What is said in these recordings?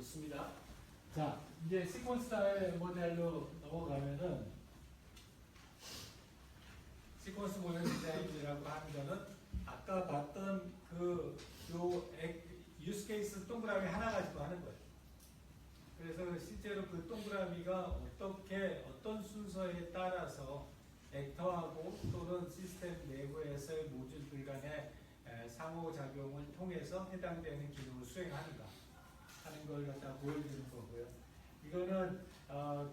좋습니다. 자, 이제 시퀀스 모델로 넘어가면은 시퀀스 모델 디자인이라고 하는 거는 아까 봤던 유스 케이스 동그라미 하나 가지고 하는 거예요. 그래서 실제로 그 동그라미가 어떤 순서에 따라서 액터하고 또는 시스템 내부에서의 모듈들 간의 상호작용을 통해서 해당되는 기능을 수행하는가 하는 걸 갖다 보여주는 거고요. 이거는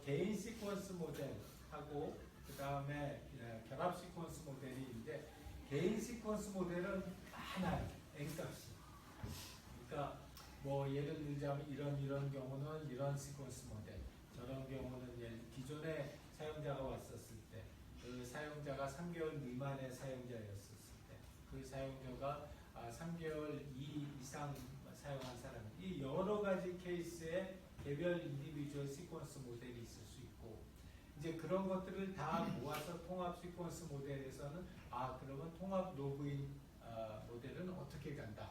개인 시퀀스 모델하고 그 다음에 결합 시퀀스 모델이 있는데, 개인 시퀀스 모델은 많아요. n값이. 그러니까 뭐 예를 들자면 이런 경우는 이런 시퀀스 모델, 저런 경우는 기존에 사용자가 왔었을 때, 그 사용자가 3개월 미만의 사용자였었을 때, 그 사용자가 3개월 이상 사용한 사람, 이 여러 가지 케이스에 개별 인디비주얼 시퀀스 모델이 있을 수 있고, 이제 그런 것들을 다 모아서 통합 시퀀스 모델에서는 그러면 통합 로그인 모델은 어떻게 간다,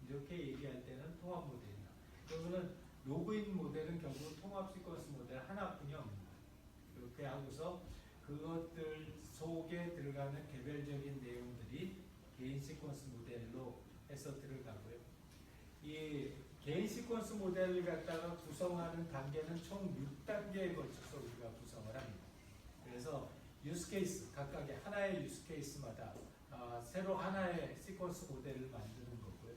이렇게 얘기할 때는 통합 모델이다. 그러면은 로그인 모델은 결국 통합 시퀀스 모델 하나뿐이 없는 거예요. 그렇게 하고서 그것들 속에 들어가는 개별적인 내용들이 개인 시퀀스 모델로 해서 들어가고요. 이 개인 시퀀스 모델을 갖다가 구성하는 단계는 총 6단계에 걸쳐서 우리가 구성을 합니다. 그래서 유스케이스, 각각의 하나의 유스케이스마다 새로 하나의 시퀀스 모델을 만드는 거고요.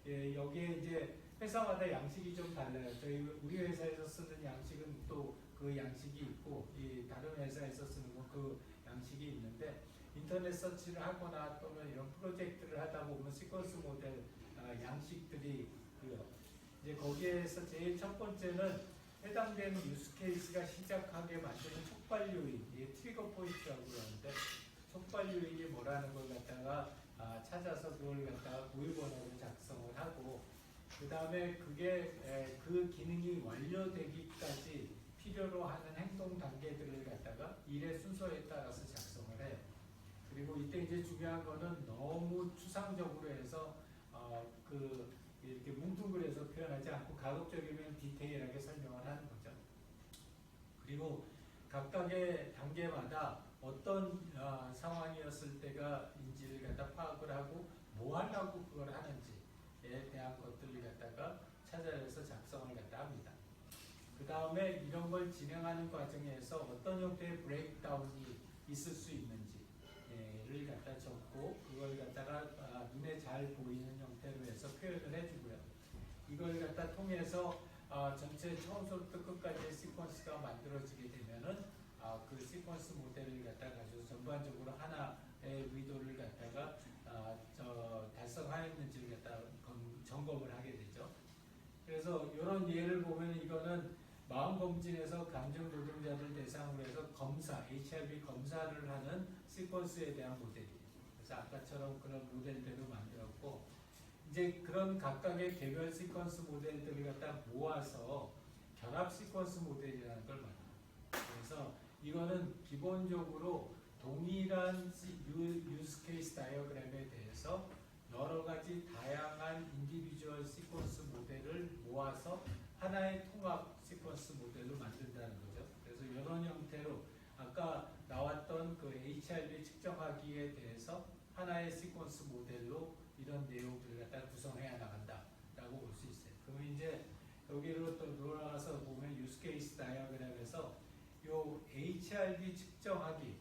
예, 여기에 이제 회사마다 양식이 좀 달라요. 우리 회사에서 쓰는 양식은 또 그 양식이 있고, 이 다른 회사에서 쓰는 건 그 양식이 있는데, 인터넷 서치를 하거나 또는 이런 프로젝트를 하다 보면 시퀀스 모델 양식들이 있고요. 이제 거기에서 제일 첫 번째는 해당되는 유스 케이스가 시작하게 만드는 촉발 요인, 이게 트리거 포인트라고 그러는데, 촉발 요인이 뭐라는 걸 갖다가 찾아서 그걸 갖다가 고유번호로 작성을 하고, 그 다음에 그게 그 기능이 완료되기까지 필요로 하는 행동 단계들을 갖다가 일의 순서에 따라서 작성을 해요. 그리고 이때 이제 중요한 거는 너무 추상적으로 해서 이렇게 뭉뚱그려서 표현하지 않고 가급적이면 디테일하게 설명을 하는 거죠. 그리고 각각의 단계마다 어떤 상황이었을 때가 인지를 갖다 파악을 하고 뭐 하려고 그걸 하는지에 대한 것들을 갖다가 찾아내서 작성을 갖다 합니다. 그 다음에 이런 걸 진행하는 과정에서 어떤 형태의 브레이크다운이 있을 수 있는지를 갖다 적고, 그걸 갖다가 눈에 잘 보이는 형태로 해서 표현을 해주고요. 이걸 갖다 통해서 전체 처음부터 끝까지의 시퀀스가 만들어지게 되면은 그 시퀀스 모델을 갖다가 가지고 전반적으로 하나의 의도를 갖다가 달성하였는지를 갖다 점검을 하게 되죠. 그래서 이런 예를 보면 이거는 마음검진에서 감정 노동자들 대상으로 해서 HRV 검사를 하는 시퀀스에 대한 모델이에요. 그래서 아까처럼 그런 모델대로 만들었고, 이제 그런 각각의 개별 시퀀스 모델들을 갖다 모아서 결합 시퀀스 모델이라는 걸 만들어요. 그래서 이거는 기본적으로 동일한 유스 케이스 다이어그램에 대해서 여러 가지 다양한 인디비주얼 시퀀스 모델을 모아서 하나의 통합 시퀀스 모델로 만든다는 거죠. 그래서 이런 형태로 아까 나왔던 그 HRV 측정하기에 대해서 하나의 시퀀스 모델로 이런 내용들을 갖다 구성해야 나간다라고 볼 수 있어요. 그러면 이제 여기로 또 돌아가서 보면 유스 케이스 다이어그램에서 요 HRV 측정하기라고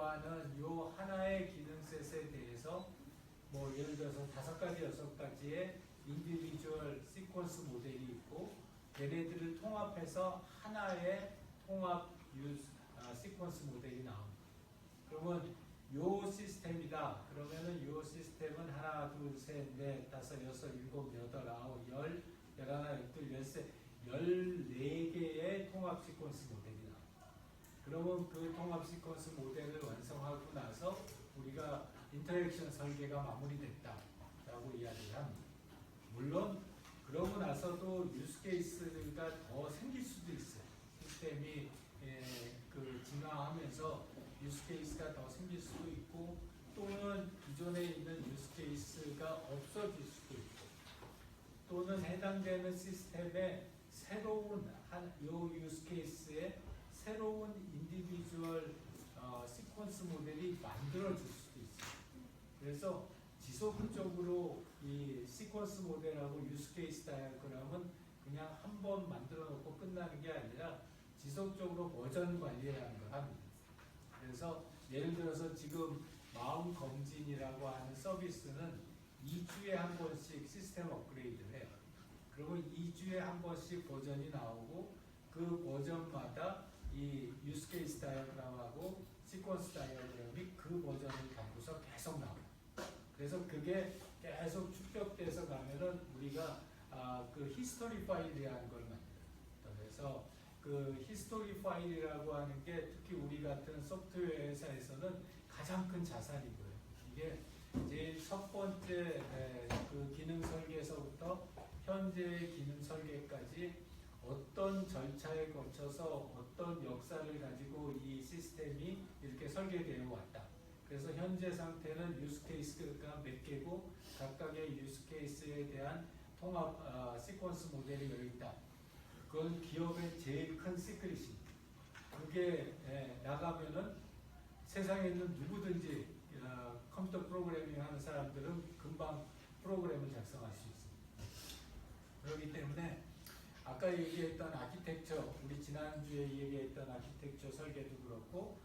하는 요 하나의 기능셋에 대해서 뭐 예를 들어서 5가지, 6가지의 인디비주얼 시퀀스 모델이 있고, 얘네들을 통합해서 하나의 통합 시퀀스 모델이 나옵니다. 그러면 요 시스템이다. 그러면은 요 시스템은 하나, 둘, 셋, 넷, 다섯, 여섯, 일곱, 여덟, 아홉, 열, 열하나, 열둘, 열셋, 14개의 통합 시퀀스 모델이 나옵니다. 그러면 그 통합 시퀀스 모델을 완성하고 나서 우리가 인터랙션 설계가 마무리됐다라고 이야기를 합니다. 물론 그러고 나서도 유스 케이스가 더 생길 수도 있어요. 시스템이 진화하면서 유스 케이스가 더 생길 수도 있고, 또는 기존에 있는 유스 케이스가 없어질 수도 있고, 또는 또는 해당되는 시스템의 새로운 요 유스 케이스에 새로운 인디비주얼 시퀀스 모델이 만들어질 수도 있어요. 그래서 지속적으로 이 시퀀스 모델하고 유스 케이스 다이어그램은 그냥 한 번 만들어 놓고 끝나는 게 아니라 지속적으로 버전 관리라는 걸 합니다. 그래서 예를 들어서 지금 마음 검진이라고 하는 서비스는 2주에 한 번씩 시스템 업그레이드를 해요. 그리고 2주에 한 번씩 버전이 나오고 그 버전마다 이 유스 케이스 다이어그램하고 시퀀스 다이어그램이 그 버전을 갖고서 계속 나와요. 그래서 그게 계속 축적돼서 가면은 우리가 그 히스토리 파일이라는 걸 만들어요. 그래서 그 히스토리 파일이라고 하는 게 특히 우리 같은 소프트웨어 회사에서는 가장 큰 자산이고요. 이게 제일 첫 번째 그 기능 설계에서부터 현재의 기능 설계까지 어떤 절차에 거쳐서 어떤 역사를 가지고 이 시스템이 이렇게 설계되어 왔다. 그래서 현재 상태는 유스 케이스가 몇 개고 각각의 유스 케이스에 대한 통합 시퀀스 모델이 여기 있다. 그건 기업의 제일 큰 시크릿입니다. 그게 나가면은 세상에 있는 누구든지 컴퓨터 프로그래밍 하는 사람들은 금방 프로그램을 작성할 수 있습니다. 그렇기 때문에 아까 얘기했던 아키텍처, 우리 지난주에 얘기했던 아키텍처 설계도 그렇고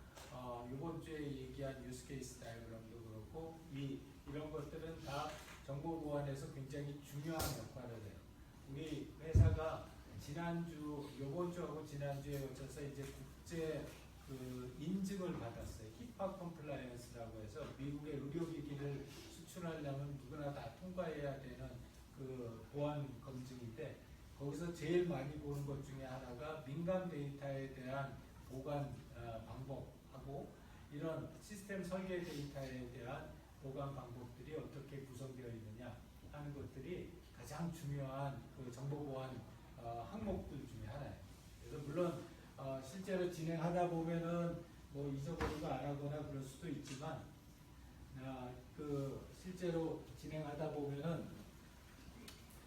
이번 주에 얘기한 유스 케이스 다이어그램도 그렇고 이런 것들은 다 정보 보안에서 굉장히 중요한 역할을 해요. 우리 회사가 이번 주하고 지난주에 거쳐서 이제 국제 그 인증을 받았어요. 히파 컴플라이언스라고 해서 미국의 의료기기를 수출하려면 누구나 다 통과해야 되는 그 보안 검증인데 거기서 제일 많이 보는 것 중에 하나가 민감 데이터에 대한 보관 방법하고 이런 시스템 설계 데이터에 대한 보관 방법들이 어떻게 구성되어 있느냐 하는 것들이 가장 중요한 그 정보 보안 항목들 중에 하나예요. 그래서 물론 실제로 진행하다 보면은 뭐 잊어버리고 안 하거나 그럴 수도 있지만 그 실제로 진행하다 보면은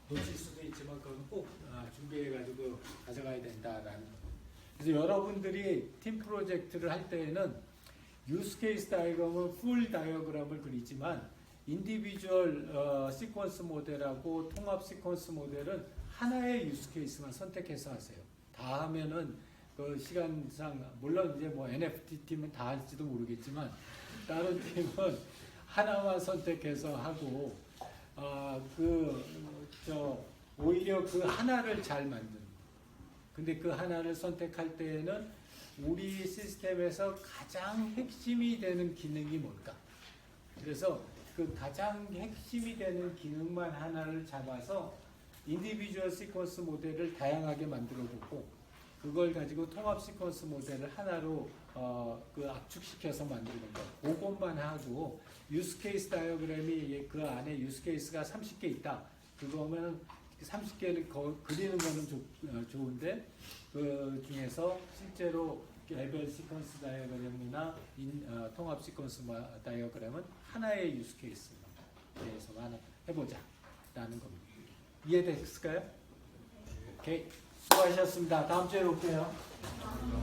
놓칠 수도 있지만 그건 꼭 준비해가지고 가져가야 된다라는 거. 그래서 여러분들이 팀 프로젝트를 할 때에는 유스 케이스 다이어그램은 풀 다이어그램을 그리지만 인디비주얼 시퀀스 모델하고 통합 시퀀스 모델은 하나의 유스 케이스만 선택해서 하세요. 다 하면은 그 시간상 물론 이제 뭐 NFT 팀은 다 할지도 모르겠지만 다른 팀은 하나만 선택해서 하고 오히려 그 하나를 잘 만드는. 근데 그 하나를 선택할 때에는 우리 시스템에서 가장 핵심이 되는 기능이 뭘까? 그래서 그 가장 핵심이 되는 기능만 하나를 잡아서 인디비주얼 시퀀스 모델을 다양하게 만들어보고 그걸 가지고 통합 시퀀스 모델을 하나로 그 압축시켜서 만드는 거. 그것만 하고 유스 케이스 다이어그램이 그 안에 유스 케이스가 30개 있다. 그거면 30개를 그리는 거는 좋은데 그 중에서 실제로 레벨 시퀀스 다이어그램이나 통합 시퀀스 다이어그램은 하나의 유스 케이스에 대해서만 해보자라는 겁니다. 이해됐을까요? 오케이. 수고하셨습니다. 다음 주에 올게요.